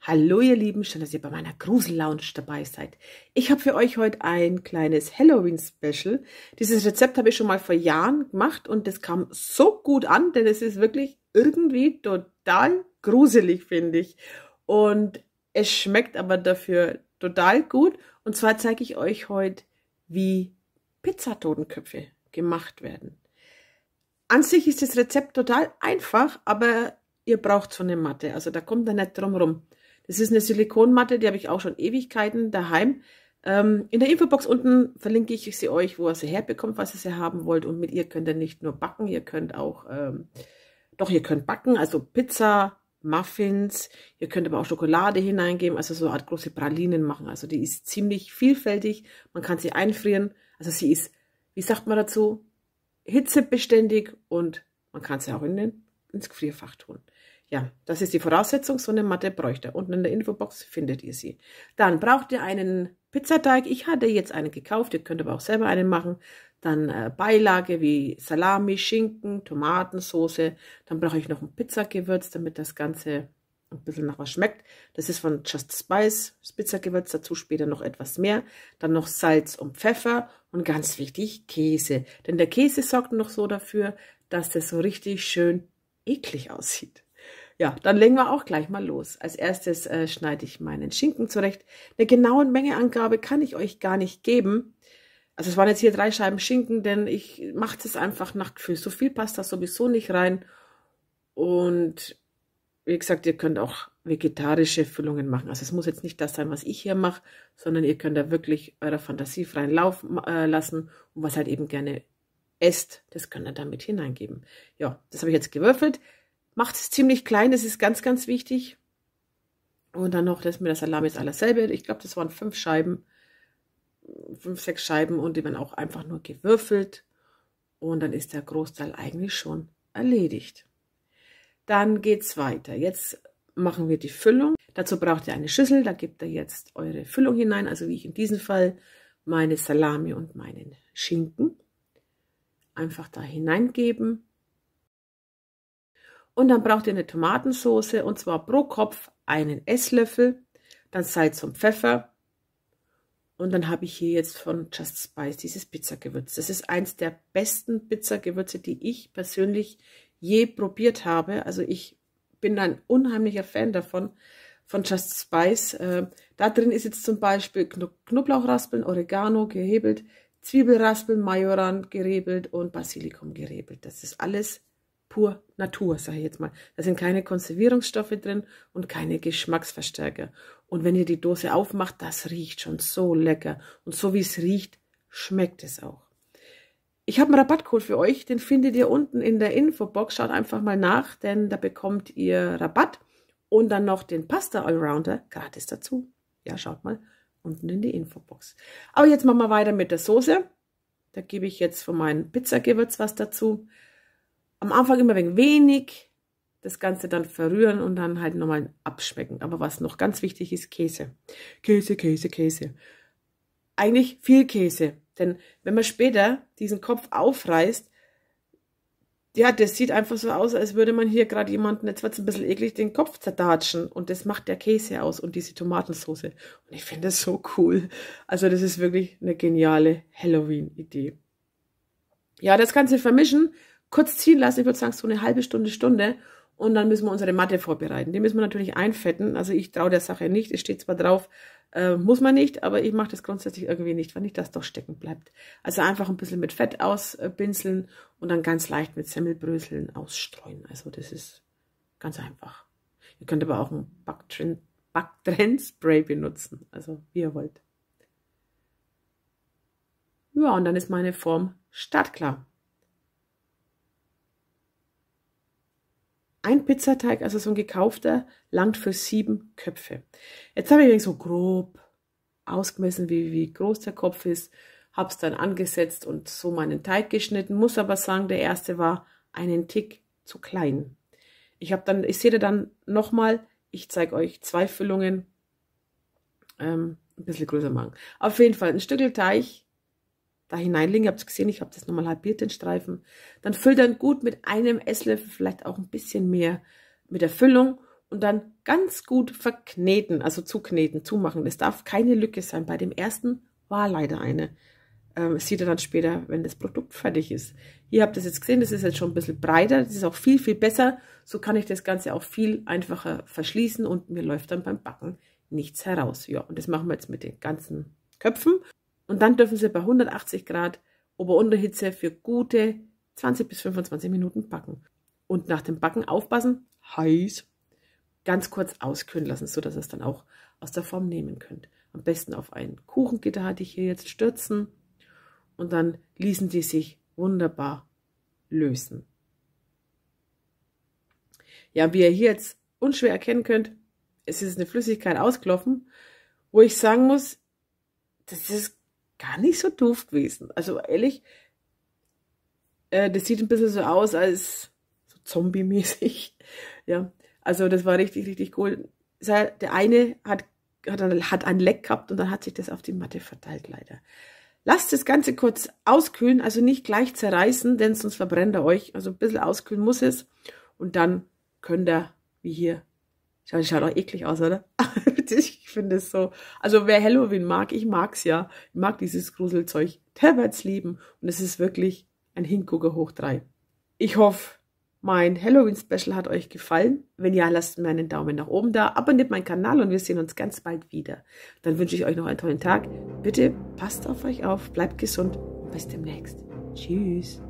Hallo ihr Lieben, schön, dass ihr bei meiner Grusel-Lounge dabei seid. Ich habe für euch heute ein kleines Halloween-Special. Dieses Rezept habe ich schon mal vor Jahren gemacht und das kam so gut an, denn es ist wirklich irgendwie total gruselig, finde ich. Und es schmeckt aber dafür total gut. Und zwar zeige ich euch heute, wie Pizzatotenköpfe gemacht werden. An sich ist das Rezept total einfach, aber ihr braucht so eine Matte, also da kommt ihr nicht drum rum. Das ist eine Silikonmatte, die habe ich auch schon Ewigkeiten daheim. In der Infobox unten verlinke ich sie euch, wo ihr sie herbekommt, was ihr sie haben wollt. Und mit ihr könnt ihr nicht nur backen, ihr könnt auch, ihr könnt backen, also Pizza, Muffins. Ihr könnt aber auch Schokolade hineingeben, also so eine Art große Pralinen machen. Also die ist ziemlich vielfältig, man kann sie einfrieren. Also sie ist, wie sagt man dazu, hitzebeständig und man kann sie auch ins Gefrierfach tun. Ja, das ist die Voraussetzung, so eine Matte bräuchte ihr. Unten in der Infobox findet ihr sie. Dann braucht ihr einen Pizzateig. Ich hatte jetzt einen gekauft, ihr könnt aber auch selber einen machen. Dann Beilage wie Salami, Schinken, Tomatensauce. Dann brauche ich noch ein Pizzagewürz, damit das Ganze ein bisschen nach was schmeckt. Das ist von Just Spice, das Pizzagewürz, dazu später noch etwas mehr. Dann noch Salz und Pfeffer und ganz wichtig Käse. Denn der Käse sorgt noch so dafür, dass das so richtig schön eklig aussieht. Ja, dann legen wir auch gleich mal los. Als erstes schneide ich meinen Schinken zurecht. Eine genaue Mengeangabe kann ich euch gar nicht geben. Also es waren jetzt hier 3 Scheiben Schinken, denn ich mache das einfach nach Gefühl. So viel passt da sowieso nicht rein. Und wie gesagt, ihr könnt auch vegetarische Füllungen machen. Also es muss jetzt nicht das sein, was ich hier mache, sondern ihr könnt da wirklich eurer Fantasie freien Lauf lassen. Und was halt eben gerne esst, das könnt ihr damit hineingeben. Ja, das habe ich jetzt gewürfelt. Macht es ziemlich klein, das ist ganz, ganz wichtig. Und dann noch das mit der Salami ist alles selbe. Ich glaube, das waren 5 Scheiben, 5, 6 Scheiben und die werden auch einfach nur gewürfelt. Und dann ist der Großteil eigentlich schon erledigt. Dann geht's weiter. Jetzt machen wir die Füllung. Dazu braucht ihr eine Schüssel, da gebt ihr jetzt eure Füllung hinein. Also wie ich in diesem Fall meine Salami und meinen Schinken. Einfach da hineingeben. Und dann braucht ihr eine Tomatensauce und zwar pro Kopf einen Esslöffel, dann Salz und Pfeffer. Und dann habe ich hier jetzt von Just Spice dieses Pizzagewürz. Das ist eins der besten Pizzagewürze, die ich persönlich je probiert habe. Also ich bin ein unheimlicher Fan davon, von Just Spice. Da drin ist jetzt zum Beispiel Knoblauchraspeln, Oregano gehebelt, Zwiebelraspeln, Majoran gerebelt und Basilikum gerebelt. Das ist alles pur Natur, sage ich jetzt mal. Da sind keine Konservierungsstoffe drin und keine Geschmacksverstärker. Und wenn ihr die Dose aufmacht, das riecht schon so lecker. Und so wie es riecht, schmeckt es auch. Ich habe einen Rabattcode für euch, den findet ihr unten in der Infobox. Schaut einfach mal nach, denn da bekommt ihr Rabatt und dann noch den Pasta Allrounder gratis dazu. Ja, schaut mal unten in die Infobox. Aber jetzt machen wir weiter mit der Soße. Da gebe ich jetzt von meinem Pizzagewürz was dazu. Am Anfang immer ein wenig, das Ganze dann verrühren und dann halt nochmal abschmecken. Aber was noch ganz wichtig ist, Käse. Käse, Käse, Käse. Eigentlich viel Käse. Denn wenn man später diesen Kopf aufreißt, ja, das sieht einfach so aus, als würde man hier gerade jemanden, jetzt wird es ein bisschen eklig, den Kopf zerdatschen. Und das macht der Käse aus und diese Tomatensauce. Und ich finde das so cool. Also das ist wirklich eine geniale Halloween-Idee. Ja, das Ganze vermischen, kurz ziehen lassen, ich würde sagen so eine halbe Stunde und dann müssen wir unsere Matte vorbereiten. Die müssen wir natürlich einfetten, also ich traue der Sache nicht, es steht zwar drauf, muss man nicht, aber ich mache das grundsätzlich irgendwie nicht, weil nicht das doch stecken bleibt. Also einfach ein bisschen mit Fett auspinseln und dann ganz leicht mit Semmelbröseln ausstreuen. Also das ist ganz einfach. Ihr könnt aber auch ein Backtrennspray benutzen, also wie ihr wollt. Ja, und dann ist meine Form startklar. ein Pizzateig, also so ein gekaufter, langt für 7 Köpfe. Jetzt habe ich so grob ausgemessen, wie groß der Kopf ist, habe es dann angesetzt und so meinen Teig geschnitten, muss aber sagen, der erste war einen Tick zu klein. Ich sehe dann nochmal, ich zeige euch 2 Füllungen, ein bisschen größer machen. Auf jeden Fall ein Stückel Teig da hineinlegen, ihr habt es gesehen, ich habe das nochmal halbiert, den Streifen. Dann füllt dann gut mit einem Esslöffel, vielleicht auch ein bisschen mehr mit der Füllung und dann ganz gut verkneten, also zukneten, zumachen. Es darf keine Lücke sein. Bei dem ersten war leider eine. Seht ihr dann später, wenn das Produkt fertig ist. Hier habt ihr es jetzt gesehen, das ist jetzt schon ein bisschen breiter, das ist auch viel, viel besser. So kann ich das Ganze auch viel einfacher verschließen und mir läuft dann beim Backen nichts heraus. Ja, und das machen wir jetzt mit den ganzen Köpfen. Und dann dürfen sie bei 180 Grad Ober-Unterhitze für gute 20 bis 25 Minuten backen. Und nach dem Backen aufpassen, heiß, ganz kurz auskühlen lassen, sodass ihr es dann auch aus der Form nehmen könnt. Am besten auf ein Kuchengitter hatte ich hier jetzt stürzen. Und dann ließen die sich wunderbar lösen. Ja, wie ihr hier jetzt unschwer erkennen könnt, es ist eine Flüssigkeit ausgelaufen, wo ich sagen muss, das ist gar nicht so doof gewesen. Also ehrlich, das sieht ein bisschen so aus als so Zombie-mäßig. Ja, also das war richtig, richtig cool. Der eine hat ein Leck gehabt und dann hat sich das auf die Matte verteilt, leider. Lasst das Ganze kurz auskühlen, also nicht gleich zerreißen, denn sonst verbrennt er euch. Also ein bisschen auskühlen muss es. Und dann könnt ihr, wie hier, schaut auch eklig aus, oder? Ich finde es so, also wer Halloween mag, ich mag's ja. Ich mag dieses Gruselzeug, der wird's lieben. Und es ist wirklich ein Hingucker hoch 3. Ich hoffe, mein Halloween-Special hat euch gefallen. Wenn ja, lasst mir einen Daumen nach oben da, abonniert meinen Kanal und wir sehen uns ganz bald wieder. Dann wünsche ich euch noch einen tollen Tag. Bitte passt auf euch auf, bleibt gesund und bis demnächst. Tschüss.